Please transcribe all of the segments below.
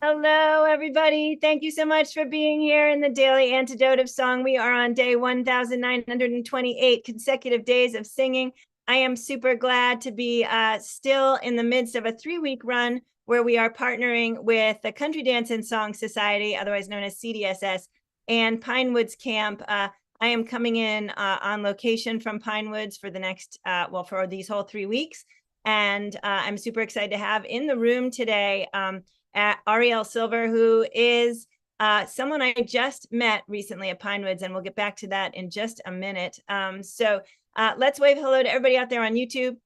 Hello, everybody. Thank you so much for being here in the Daily Antidote of Song. We are on day 1,928 consecutive days of singing. I am super glad to be still in the midst of a 3-week run where we are partnering with the Country Dance and Song Society, otherwise known as CDSS, and Pinewoods Camp. I am coming in on location from Pinewoods for the next, for these whole 3 weeks. And I'm super excited to have in the room today Arielle Silver, who is someone I just met recently at Pinewoods, and we'll get back to that in just a minute. So let's wave hello to everybody out there on YouTube.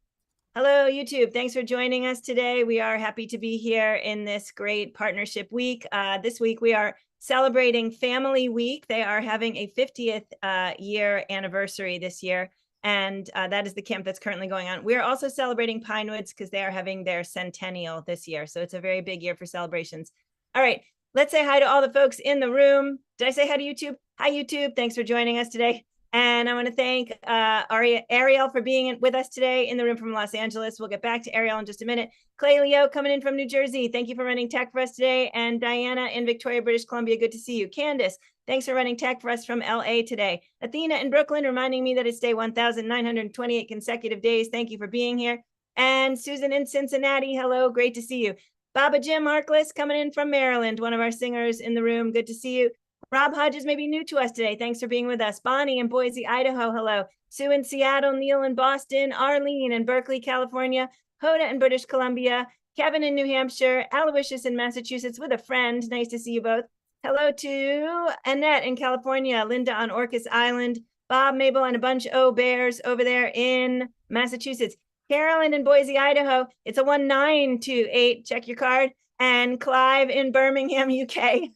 Hello, YouTube. Thanks for joining us today. We are happy to be here in this great partnership week. This week, we are celebrating Family Week. They are having a 50th year anniversary this year. And that is the camp that's currently going on. We're also celebrating Pinewoods because they are having their centennial this year. So it's a very big year for celebrations. All right, let's say hi to all the folks in the room. Did I say hi to YouTube? Hi, YouTube. Thanks for joining us today. And I want to thank Arielle for being with us today in the room from Los Angeles. We'll get back to Arielle in just a minute. Clay Leo coming in from New Jersey. Thank you for running tech for us today. And Diana in Victoria, British Columbia. Good to see you. Candace, thanks for running tech for us from LA today. Athena in Brooklyn, reminding me that it's day 1,928 consecutive days. Thank you for being here. And Susan in Cincinnati, hello, great to see you. Baba Jim Markless coming in from Maryland, one of our singers in the room. Good to see you. Rob Hodges may be new to us today. Thanks for being with us. Bonnie in Boise, Idaho, hello. Sue in Seattle, Neil in Boston, Arlene in Berkeley, California, Hoda in British Columbia, Kevin in New Hampshire, Aloysius in Massachusetts with a friend. Nice to see you both. Hello to Annette in California, Linda on Orcas Island, Bob, Mabel, and a bunch of bears over there in Massachusetts. Carolyn in Boise, Idaho. It's a 1928. Check your card. And Clive in Birmingham, UK.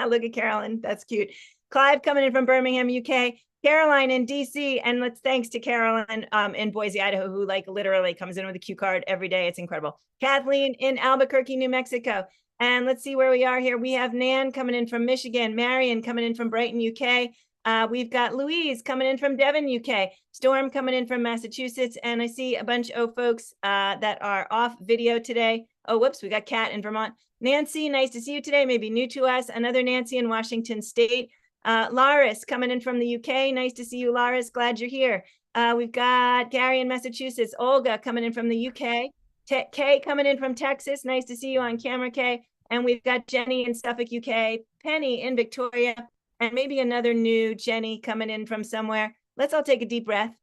Look at Carolyn. That's cute. Clive coming in from Birmingham, UK. Caroline in DC. And let's thanks to Carolyn in Boise, Idaho, who like literally comes in with a cue card every day. It's incredible. Kathleen in Albuquerque, New Mexico. And let's see where we are here. We have Nan coming in from Michigan. Marion coming in from Brighton, UK. We've got Louise coming in from Devon, UK. Storm coming in from Massachusetts. And I see a bunch of folks that are off video today. Oh, whoops, we got Kat in Vermont. Nancy, nice to see you today. Maybe new to us. Another Nancy in Washington State. Laris coming in from the UK. Nice to see you, Laris. Glad you're here. We've got Gary in Massachusetts. Olga coming in from the UK. Kay coming in from Texas. Nice to see you on camera, Kay. And we've got Jenny in Suffolk, UK. Penny in Victoria. And maybe another new Jenny coming in from somewhere. Let's all take a deep breath.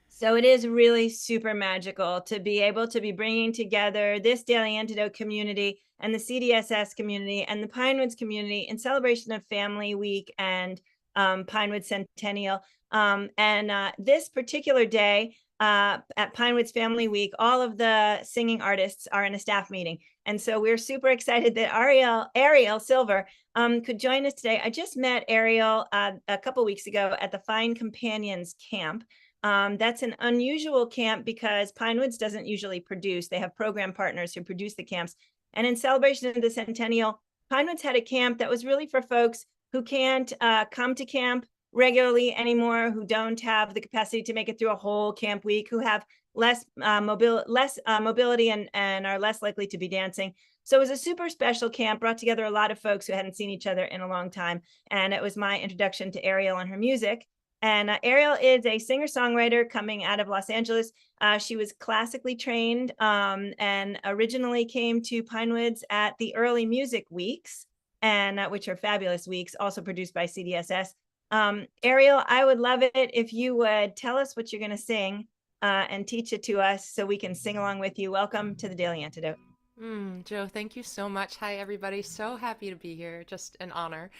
So it is really super magical to be able to be bringing together this Daily Antidote community and the CDSS community and the Pinewoods community in celebration of Family Week and Pinewood Centennial. This particular day at Pinewoods Family Week, all of the singing artists are in a staff meeting. And so we're super excited that Arielle Silver could join us today. I just met Arielle a couple weeks ago at the Fine Companions Camp. That's an unusual camp because Pinewoods doesn't usually produce. They have program partners who produce the camps. And in celebration of the centennial, Pinewoods had a camp that was really for folks who can't come to camp regularly anymore, who don't have the capacity to make it through a whole camp week, who have less mobility and are less likely to be dancing. So it was a super special camp, brought together a lot of folks who hadn't seen each other in a long time. And it was my introduction to Arielle and her music. And Arielle is a singer-songwriter coming out of Los Angeles. She was classically trained and originally came to Pinewoods at the early music weeks, and which are fabulous weeks, also produced by CDSS. Arielle, I would love it if you would tell us what you're going to sing and teach it to us so we can sing along with you. Welcome to the Daily Antidote. Joe, thank you so much. Hi, everybody. So happy to be here. Just an honor.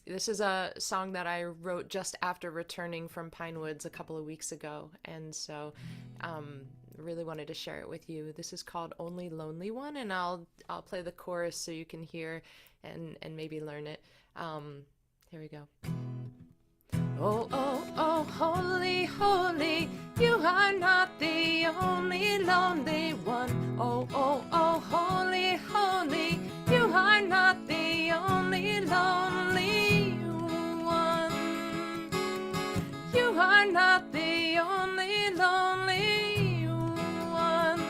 This is a song that I wrote just after returning from Pinewoods a couple of weeks ago. And so really wanted to share it with you. This is called Only Lonely One, and I'll play the chorus so you can hear and maybe learn it. Here we go. Oh, oh, oh, holy, holy, you are not the only lonely one. Oh, oh, oh, holy, holy, you are not the only lonely one. You are not the only lonely one.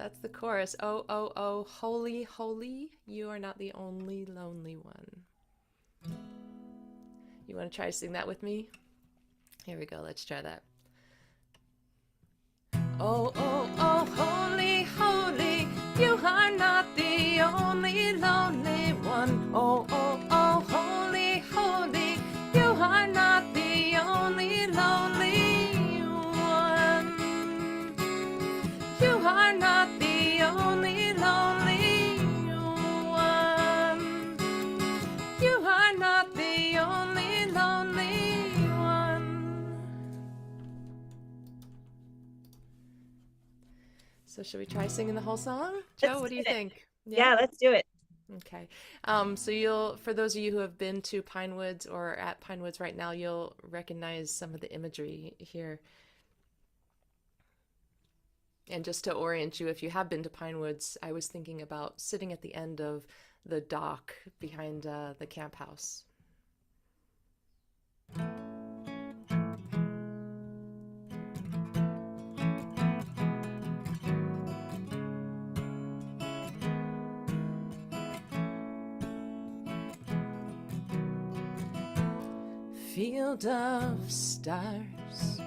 that's the chorus. Oh, oh, oh, holy, holy, you are not the only lonely one. You want to try to sing that with me? Here we go, let's try that. Oh, oh, oh, holy, holy, you are not the only lonely one. Oh, oh, oh, holy, holy, you are not the only lonely one. You are not the only lonely one. You are not the only lonely one. So should we try singing the whole song? Joe, what do you think? Yeah, let's do it. Okay. So for those of you who have been to Pinewoods or at Pinewoods right now, you'll recognize some of the imagery here. And just to orient you, if you have been to Pinewoods, I was thinking about sitting at the end of the dock behind the camp house. Field of stars,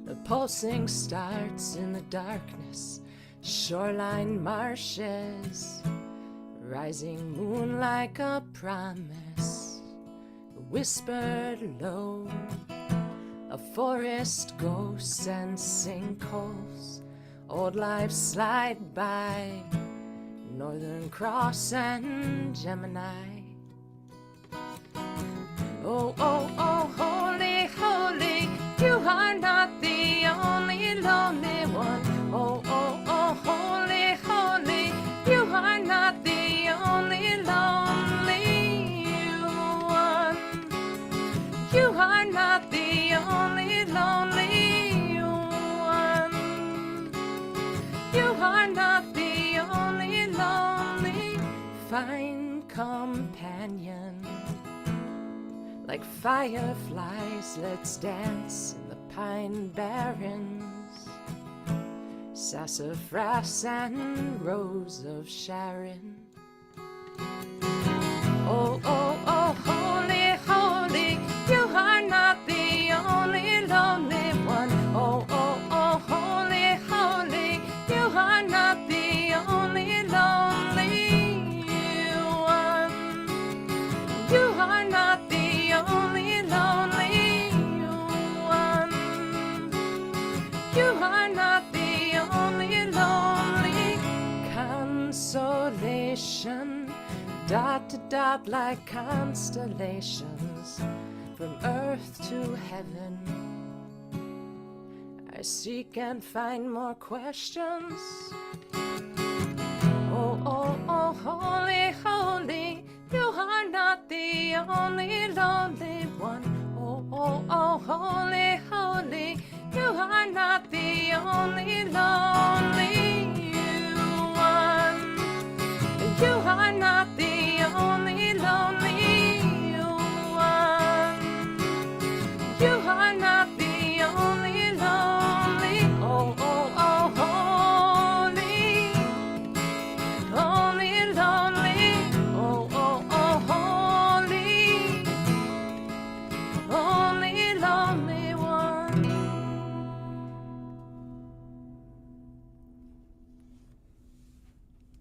the pulsing starts in the darkness. Shoreline marshes, rising moon like a promise, whispered low. A forest ghosts and sinkholes, old lives slide by. Northern Cross and Gemini. Oh, oh, oh, holy, holy, you are not the only lonely one. Oh, oh, oh, holy, holy, you are not the only lonely one. You are not the only lonely one. You are not the only lonely. Find companion. Like fireflies, let's dance in the pine barrens. Sassafras and rose of Sharon. Oh, oh, oh, holy, holy, you are not the only lonely one. Oh, oh, oh, holy, holy, you are not the only lonely one. You are not the only lonely one. You are not the only lonely. Consolation, dot to dot like constellations, from earth to heaven. I seek and find more questions. Oh, oh, oh, holy, holy, you are not the only lonely one. Oh, oh, oh, holy, holy, you are not the only lonely one. You are not the only lonely one. You are not the only lonely. Oh, oh, oh, holy, lonely, lonely. Oh, oh, oh, holy, only lonely one.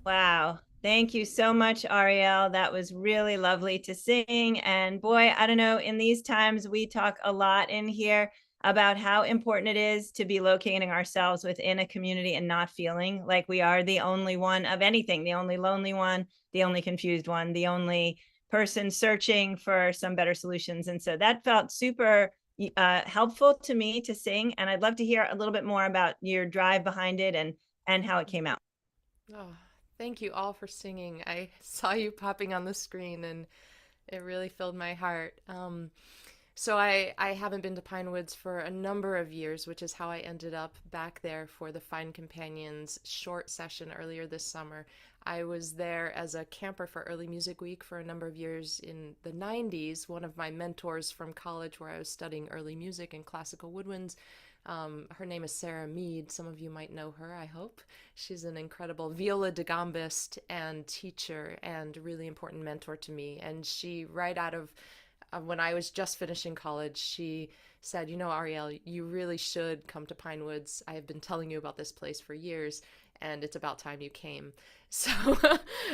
Wow. Thank you so much, Arielle. That was really lovely to sing. And boy, I don't know, in these times, we talk a lot in here about how important it is to be locating ourselves within a community and not feeling like we are the only one of anything, the only lonely one, the only confused one, the only person searching for some better solutions. And so that felt super helpful to me to sing. And I'd love to hear a little bit more about your drive behind it and how it came out. Oh, thank you all for singing. I saw you popping on the screen and it really filled my heart. So I haven't been to Pinewoods for a number of years, which is how I ended up back there for the Find Companions short session earlier this summer. I was there as a camper for Early Music Week for a number of years in the 90s. One of my mentors from college where I was studying early music and classical woodwinds Her name is Sarah Mead. Some of you might know her, I hope. She's an incredible viola da gambist and teacher and really important mentor to me. And she, right out of when I was just finishing college, she said, you know, Arielle, you really should come to Pinewoods. I have been telling you about this place for years, and it's about time you came. So,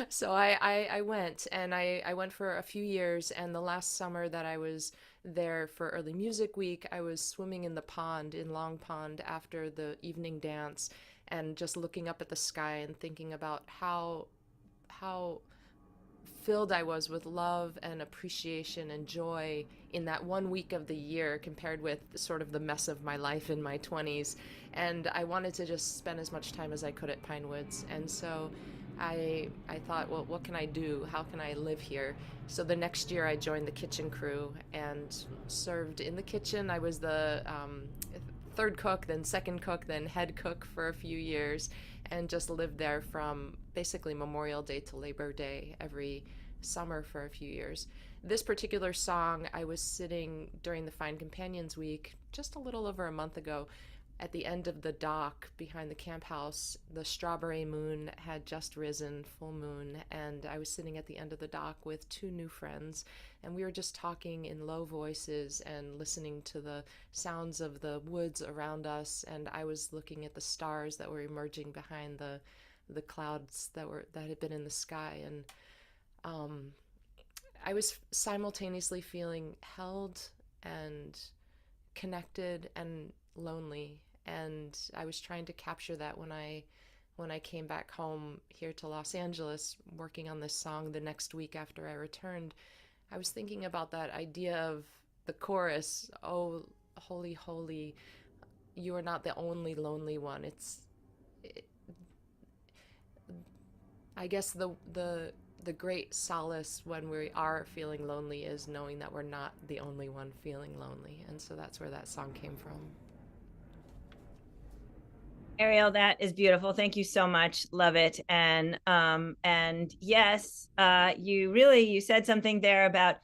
so I went, and I went for a few years. And the last summer that I was there for early music week, I was swimming in the pond in Long Pond after the evening dance, and just looking up at the sky and thinking about how filled I was with love and appreciation and joy in that 1 week of the year compared with sort of the mess of my life in my 20s. And I wanted to just spend as much time as I could at Pinewoods. And so I thought, well, what can I do? How can I live here? So the next year I joined the kitchen crew and served in the kitchen. I was the third cook, then second cook, then head cook for a few years, and just lived there from basically Memorial Day to Labor Day every summer for a few years. This particular song, I was sitting during the Fine Companions Week just a little over a month ago at the end of the dock behind the camp house. The strawberry moon had just risen, full moon, and I was sitting at the end of the dock with two new friends, and we were just talking in low voices and listening to the sounds of the woods around us. And I was looking at the stars that were emerging behind the clouds that had been in the sky. And I was simultaneously feeling held and connected and lonely. And I was trying to capture that when I came back home here to Los Angeles, working on this song the next week after I returned. I was thinking about that idea of the chorus, "Oh, holy, holy, you are not the only lonely one." I guess the great solace when we are feeling lonely is knowing that we're not the only one feeling lonely. And so that's where that song came from. Arielle, that is beautiful. Thank you so much. Love it. And yes, you said something there about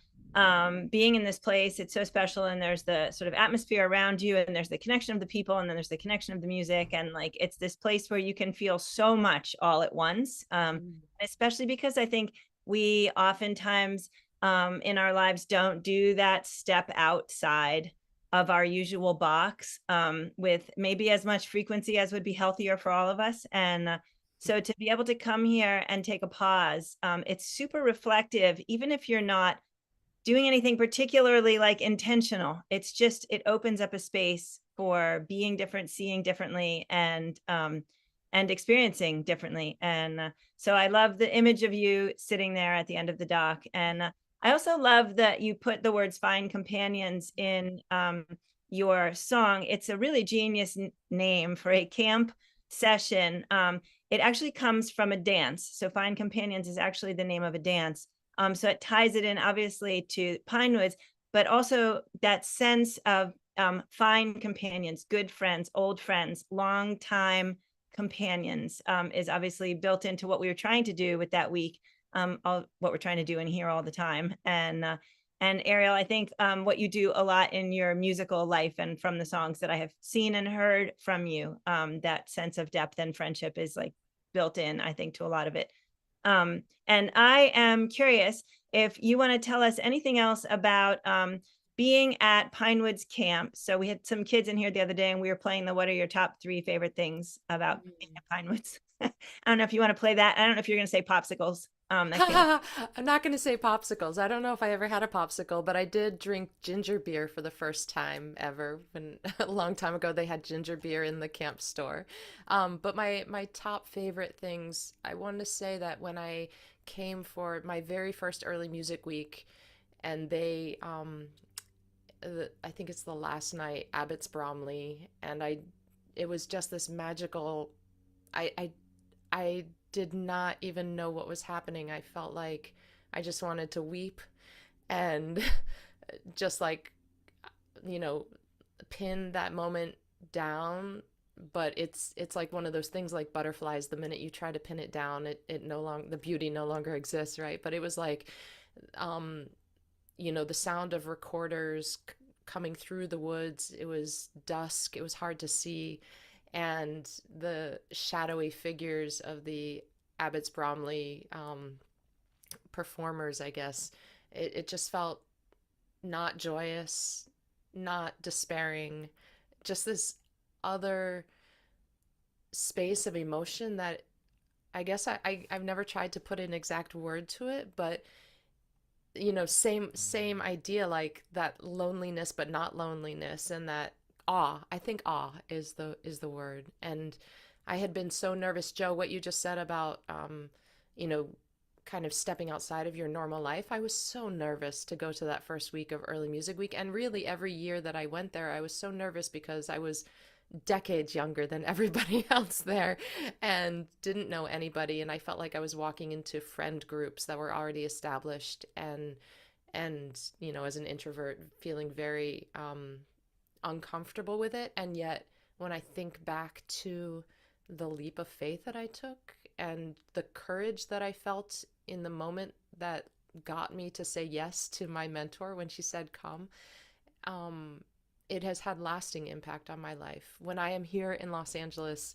being in this place. It's so special, and there's the sort of atmosphere around you, and there's the connection of the people, and then there's the connection of the music, and like it's this place where you can feel so much all at once. Especially because I think we oftentimes in our lives don't do that step outside of our usual box with maybe as much frequency as would be healthier for all of us. And so to be able to come here and take a pause, it's super reflective, even if you're not doing anything particularly like intentional. It's just, it opens up a space for being different, seeing differently, and experiencing differently. And so I love the image of you sitting there at the end of the dock. And I also love that you put the words "fine companions" in your song. It's a really genius name for a camp session. It actually comes from a dance. So "Fine Companions" is actually the name of a dance. So it ties it in obviously to Pinewoods, but also that sense of fine companions, good friends, old friends, long time companions is obviously built into what we were trying to do with that week. What we're trying to do in here all the time. And Arielle, I think what you do a lot in your musical life and from the songs that I have seen and heard from you, that sense of depth and friendship is like built in, I think, to a lot of it. And I am curious if you want to tell us anything else about being at Pinewoods Camp. So we had some kids in here the other day, and we were playing the "What are your top 3 favorite things about being at Pinewoods?" I don't know if you want to play that. I don't know if you're going to say popsicles. I'm not going to say popsicles. I don't know if I ever had a popsicle, but I did drink ginger beer for the first time ever. When a long time ago, they had ginger beer in the camp store. But my top favorite things, I want to say that when I came for my very first early music week, and they, I think it's the last night, Abbott's Bromley, and it was just this magical. I did not even know what was happening. I felt like I just wanted to weep and just like, you know, pin that moment down. But it's like one of those things like butterflies. The minute you try to pin it down, it no longer, the beauty no longer exists, right? But it was like, the sound of recorders coming through the woods. It was dusk, it was hard to see, and the shadowy figures of the Abbots Bromley performers, I guess, it just felt not joyous, not despairing, just this other space of emotion that I guess I've never tried to put an exact word to it, but same idea, like that loneliness but not loneliness, and that awe. I think awe is the word. And I had been so nervous, Joe, what you just said about you know kind of stepping outside of your normal life. I was so nervous to go to that first week of early music week, and really every year that I went there I was so nervous because I was decades younger than everybody else there and didn't know anybody, and I felt like I was walking into friend groups that were already established, and as an introvert feeling very uncomfortable with it. And yet when I think back to the leap of faith that I took and the courage that I felt in the moment that got me to say yes to my mentor when she said come, it has had lasting impact on my life. When I am here in Los Angeles,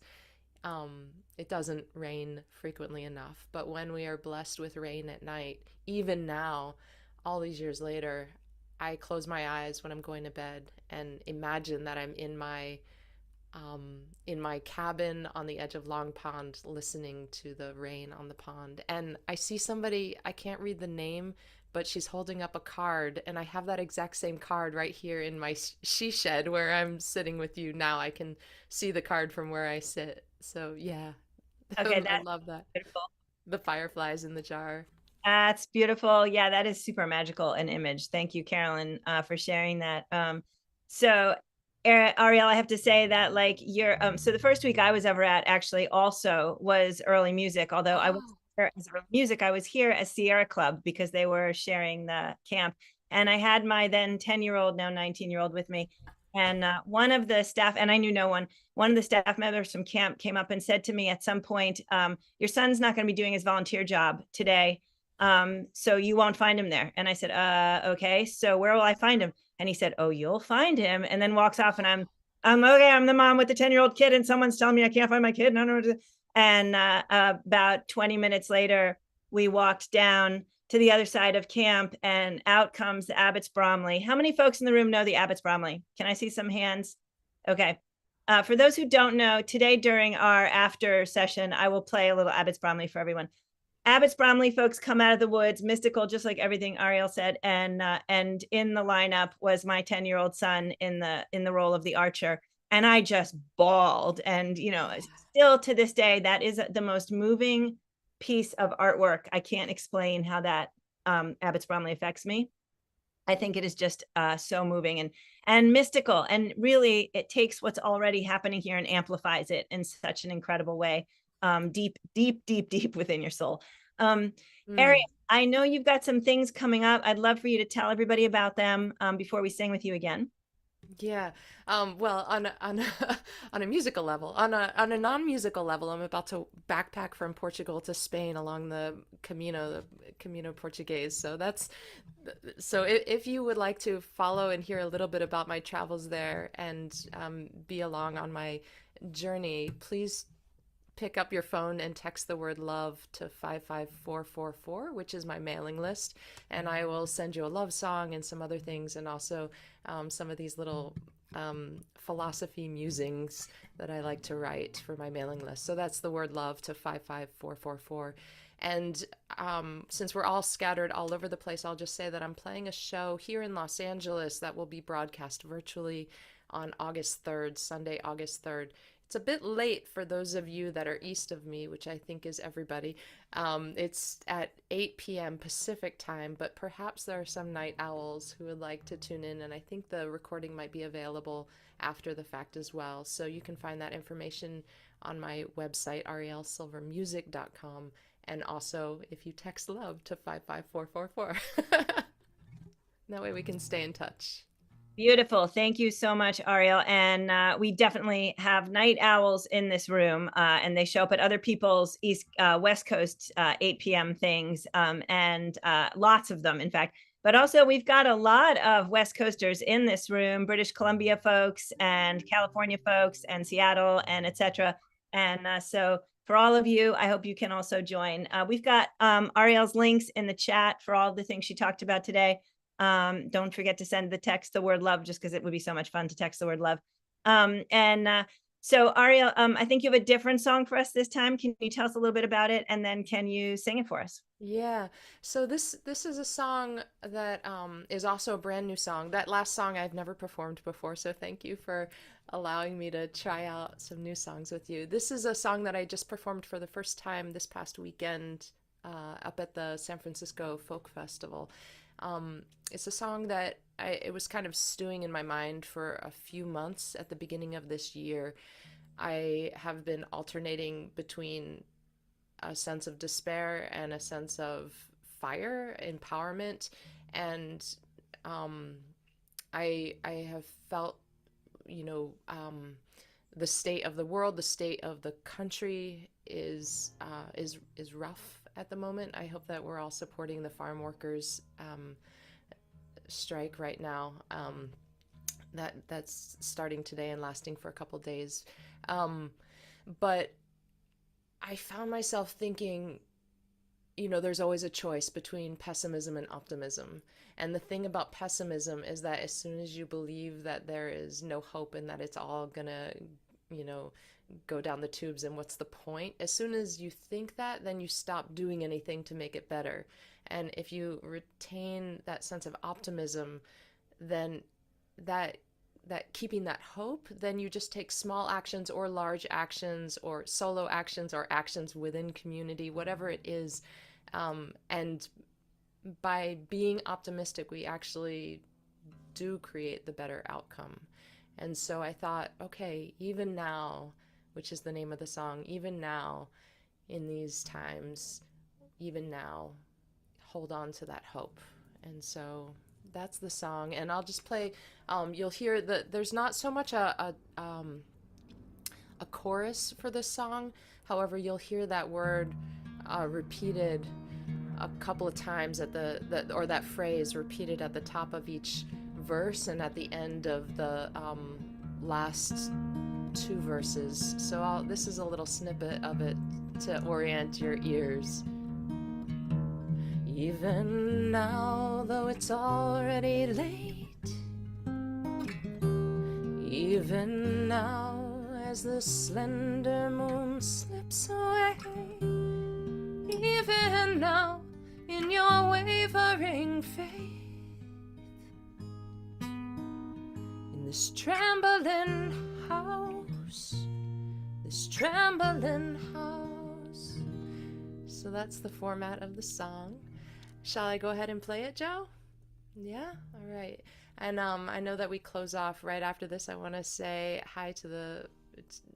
it doesn't rain frequently enough, but when we are blessed with rain at night, even now, all these years later, I close my eyes when I'm going to bed and imagine that I'm in my cabin on the edge of Long Pond, listening to the rain on the pond. And I see somebody, I can't read the name, but she's holding up a card, and I have that exact same card right here in my she shed where I'm sitting with you now. I can see the card from where I sit. So yeah, Okay, I that's love that. beautiful. The fireflies in the jar. That's beautiful. Yeah, that is super magical an image. Thank you, Carolyn, for sharing that. So Arielle, I have to say that like so the first week I was ever at actually also was early music, although I was Oh, here as early music, I was here as Sierra Club because they were sharing the camp. And I had my then 10-year-old, now 19-year-old with me. And one of the staff, and I knew no one of the staff members from camp came up and said to me at some point, your son's not going to be doing his volunteer job today. So you won't find him there. And I said, okay, so where will I find him? And he said, oh, you'll find him. And then walks off, and I'm okay. I'm the mom with the 10-year-old kid, and someone's telling me I can't find my kid. No, no. And about 20 minutes later, we walked down to the other side of camp, and out comes the Abbots Bromley. How many folks in the room know the Abbots Bromley? Can I see some hands? Okay. For those who don't know, today during our after session, I will play a little Abbots Bromley for everyone. Abbots Bromley folks come out of the woods, mystical, just like everything Arielle said, and in the lineup was my 10-year-old son in the role of the archer, and I just bawled. And still to this day, that is the most moving piece of artwork. I can't explain how that Abbots Bromley affects me. I think it is just so moving and mystical, and really it takes what's already happening here and amplifies it in such an incredible way. Deep, deep, deep, deep within your soul. Arielle, mm. I know you've got some things coming up. I'd love for you to tell everybody about them before we sing with you again. Yeah. Well, on a musical level, on a non-musical level, I'm about to backpack from Portugal to Spain along the Camino Portuguese. So if you would like to follow and hear a little bit about my travels there and be along on my journey, please pick up your phone and text the word love to 55444, which is my mailing list, and I will send you a love song and some other things, and also some of these little philosophy musings that I like to write for my mailing list. So that's the word love to 55444. And since we're all scattered all over the place, I'll just say that I'm playing a show here in Los Angeles that will be broadcast virtually on August 3rd, Sunday, August 3rd. It's a bit late for those of you that are east of me, which I think is everybody. It's at 8 p.m. Pacific time, but perhaps there are some night owls who would like to tune in, and I think the recording might be available after the fact as well. So you can find that information on my website, ariellesilvermusic.com, and also if you text love to 55444. That way we can stay in touch. Beautiful. Thank you so much, Arielle. And we definitely have night owls in this room, and they show up at other people's West Coast 8 p.m. things, and lots of them. In fact, But also we've got a lot of West Coasters in this room, British Columbia folks and California folks and Seattle and etc. And so for all of you, I hope you can also join. We've got Arielle's links in the chat for all the things she talked about today. Don't forget to send the text the word love, just because it would be so much fun to text the word love. So Arielle, I think you have a different song for us this time. Can you tell us a little bit about it, and then can you sing it for us? Yeah. So this is a song that is also a brand new song. That last song I've never performed before, so thank you for allowing me to try out some new songs with you. This is a song that I just performed for the first time this past weekend up at the San Francisco Folk Festival. It's a song that it was kind of stewing in my mind for a few months at the beginning of this year. I have been alternating between a sense of despair and a sense of fire, empowerment, and I have felt, the state of the world, the state of the country is rough at the moment. I hope that we're all supporting the farm workers strike right now. That's starting today and lasting for a couple days. But I found myself thinking, there's always a choice between pessimism and optimism. And the thing about pessimism is that as soon as you believe that there is no hope and that it's all gonna, go down the tubes and what's the point, as soon as you think that, then you stop doing anything to make it better. And if you retain that sense of optimism, then that keeping that hope, then you just take small actions or large actions or solo actions or actions within community, whatever it is. And by being optimistic, we actually do create the better outcome. And so I thought, okay, even now, which is the name of the song, even now, in these times, even now, hold on to that hope. And so that's the song, and I'll just play. You'll hear that there's not so much a chorus for this song. However, you'll hear that word repeated a couple of times at or that phrase repeated at the top of each verse and at the end of the last two verses. So this is a little snippet of it to orient your ears. Even now, though it's already late, even now, as the slender moon slips away, even now, in your wavering faith, in this trembling house, this trembling house. So that's the format of the song. Shall I go ahead and play it, Joe? Yeah? All right. And I know that we close off right after this. I want to say hi to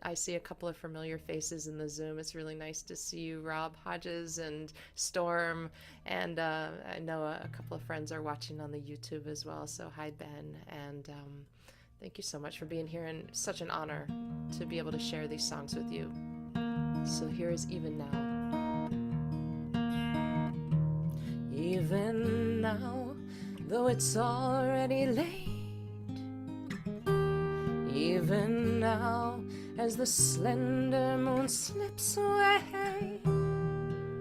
I see a couple of familiar faces in the Zoom. It's really nice to see you, Rob Hodges and Storm. And I know a couple of friends are watching on the YouTube as well. So hi, Ben. And thank you so much for being here. And such an honor to be able to share these songs with you. So here is Even Now. Even now, though it's already late, even now, as the slender moon slips away,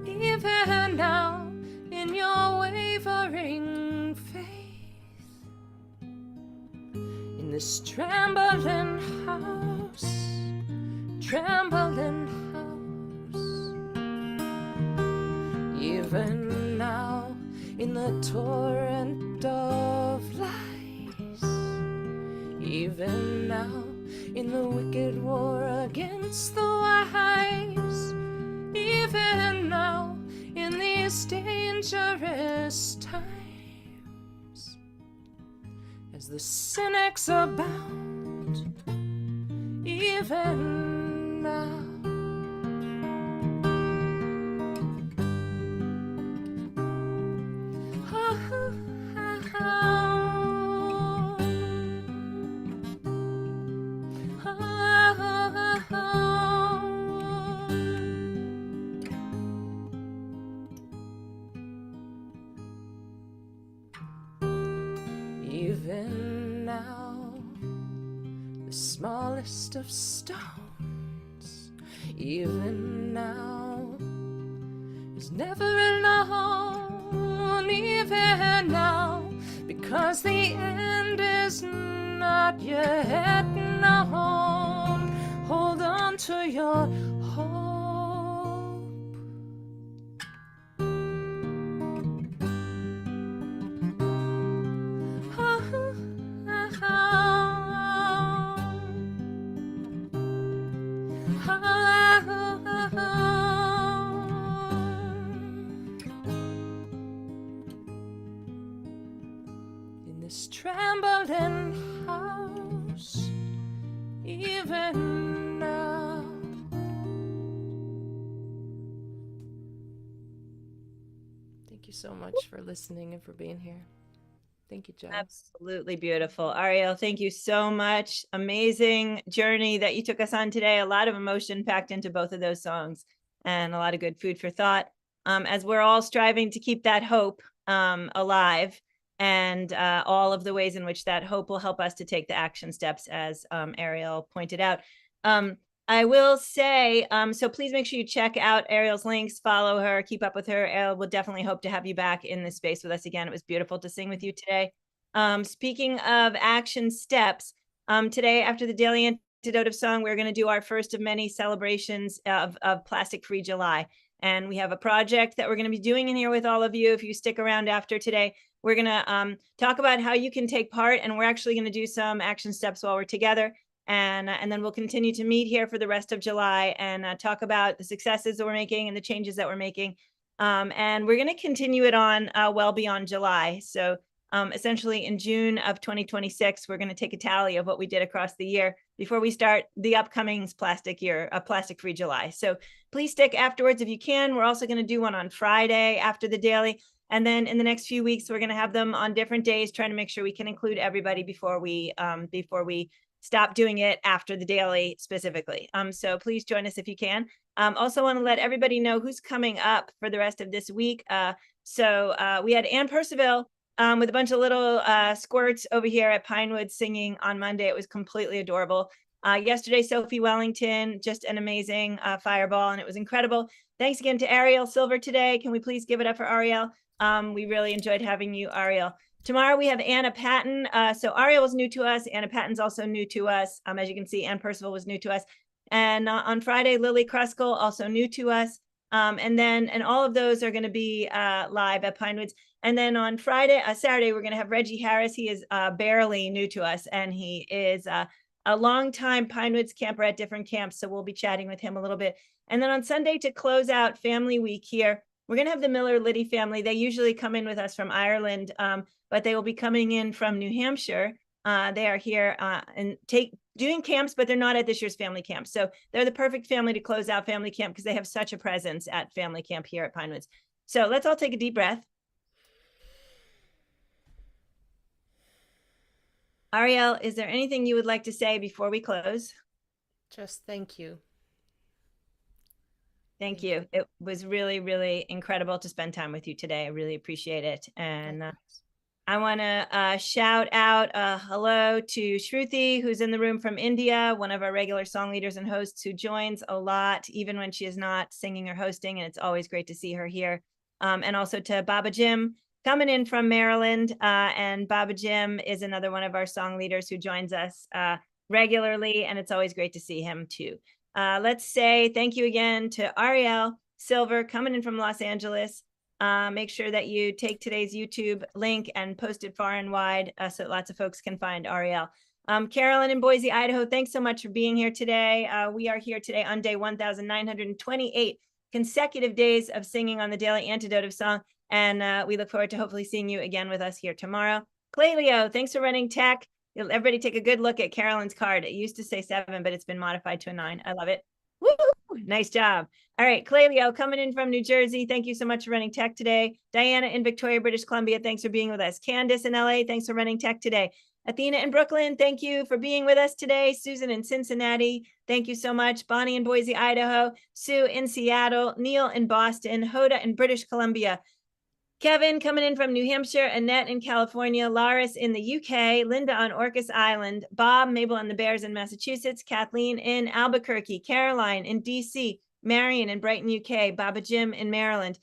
even now, in your wavering faith, in this trembling house, trembling house, even now, in the torrent of lies, even now, in the wicked war against the wise, even now, in these dangerous times, as the cynics abound, even now. Even now, the smallest of stones, even now, is never alone, even now, because the end is not yet known. Hold on to your hope. In this trembling house, even now. Thank you so much for listening and for being here. Thank you, Joe. Absolutely beautiful. Arielle, thank you so much. Amazing journey that you took us on today. A lot of emotion packed into both of those songs and a lot of good food for thought. As we're all striving to keep that hope alive, and all of the ways in which that hope will help us to take the action steps, as Arielle pointed out. I will say, so please make sure you check out Arielle's links, follow her, keep up with her. Arielle will definitely hope to have you back in this space with us again. It was beautiful to sing with you today. Speaking of action steps, today after the Daily Antidote of Song, we're going to do our first of many celebrations of Plastic-Free July. And we have a project that we're going to be doing in here with all of you. If you stick around after today, we're going to talk about how you can take part. And we're actually going to do some action steps while we're together. And then we'll continue to meet here for the rest of July and talk about the successes that we're making and the changes that we're making. And we're going to continue it on well beyond July. So essentially in June of 2026, we're going to take a tally of what we did across the year before we start the upcoming Plastic-Free July. So please stick afterwards if you can. We're also going to do one on Friday after the daily. And then in the next few weeks, we're going to have them on different days, trying to make sure we can include everybody before we stop doing it after the daily specifically. So please join us if you can. Also want to let everybody know who's coming up for the rest of this week. So we had Ann Percival with a bunch of little squirts over here at Pinewoods singing on Monday. It was completely adorable. Yesterday, Sophie Wellington, just an amazing fireball, and it was incredible. Thanks again to Arielle Silver today. Can we please give it up for Arielle? We really enjoyed having you, Arielle. Tomorrow we have Anna Patton. So Arielle was new to us. Anna Patton's also new to us. As you can see, Ann Percival was new to us. And on Friday, Lily Kruskal, also new to us. And all of those are going to be live at Pinewoods. And then on Saturday, we're going to have Reggie Harris. He is barely new to us, and he is a longtime Pinewoods camper at different camps. So we'll be chatting with him a little bit. And then on Sunday, to close out Family Week here, we're going to have the Miller Liddy family. They usually come in with us from Ireland, but they will be coming in from New Hampshire. They are here and doing camps, but they're not at this year's family camp. So they're the perfect family to close out family camp because they have such a presence at family camp here at Pinewoods. So let's all take a deep breath. Arielle, is there anything you would like to say before we close? Just thank you. Thank you. It was really, really incredible to spend time with you today. I really appreciate it. And I want to shout out hello to Shruti, who's in the room from India, one of our regular song leaders and hosts who joins a lot, even when she is not singing or hosting. And it's always great to see her here. And also to Baba Jim, coming in from Maryland. And Baba Jim is another one of our song leaders who joins us regularly. And it's always great to see him too. Let's say thank you again to Arielle Silver coming in from Los Angeles. Make sure that you take today's YouTube link and post it far and wide so that lots of folks can find Arielle. Carolyn in Boise, Idaho, thanks so much for being here today. We are here today on day 1928 consecutive days of singing on the Daily Antidote of Song. And we look forward to hopefully seeing you again with us here tomorrow. Clay Leo, thanks for running tech. Everybody take a good look at Carolyn's card. It used to say 7, but it's been modified to a 9. I love it. Woo! Nice job. All right, Clay Leo coming in from New Jersey. Thank you so much for running tech today. Diana in Victoria, British Columbia. Thanks for being with us. Candace in LA. Thanks for running tech today. Athena in Brooklyn. Thank you for being with us today. Susan in Cincinnati. Thank you so much. Bonnie in Boise, Idaho. Sue in Seattle. Neil in Boston. Hoda in British Columbia. Kevin coming in from New Hampshire, Annette in California, Laris in the UK, Linda on Orcas Island, Bob, Mabel on the Bears in Massachusetts, Kathleen in Albuquerque, Caroline in DC, Marion in Brighton, UK, Baba Jim in Maryland.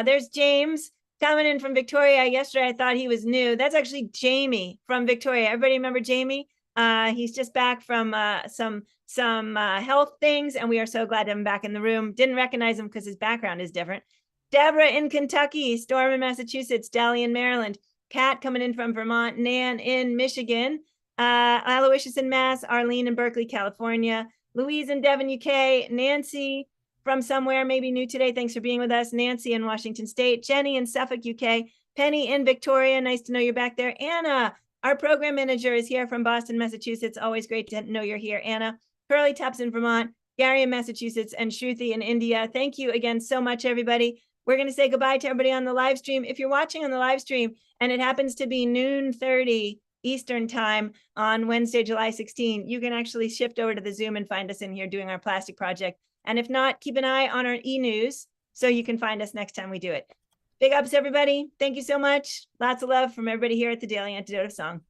There's James coming in from Victoria. Yesterday, I thought he was new. That's actually Jamie from Victoria. Everybody remember Jamie? He's just back from some health things, and we are so glad to have him back in the room. Didn't recognize him because his background is different. Deborah in Kentucky, Storm in Massachusetts, Dally in Maryland, Kat coming in from Vermont, Nan in Michigan, Aloysius in Mass, Arlene in Berkeley, California, Louise in Devon, UK, Nancy from somewhere, maybe new today. Thanks for being with us. Nancy in Washington State, Jenny in Suffolk, UK, Penny in Victoria. Nice to know you're back there. Anna, our program manager, is here from Boston, Massachusetts. Always great to know you're here, Anna. Curly Tops in Vermont, Gary in Massachusetts, and Shruti in India. Thank you again so much, everybody. We're going to say goodbye to everybody on the live stream. If you're watching on the live stream and it happens to be noon 30 Eastern time on Wednesday, July 16, you can actually shift over to the Zoom and find us in here doing our plastic project. And if not, keep an eye on our e-news so you can find us next time we do it. Big ups, everybody. Thank you so much. Lots of love from everybody here at the Daily Antidote of Song.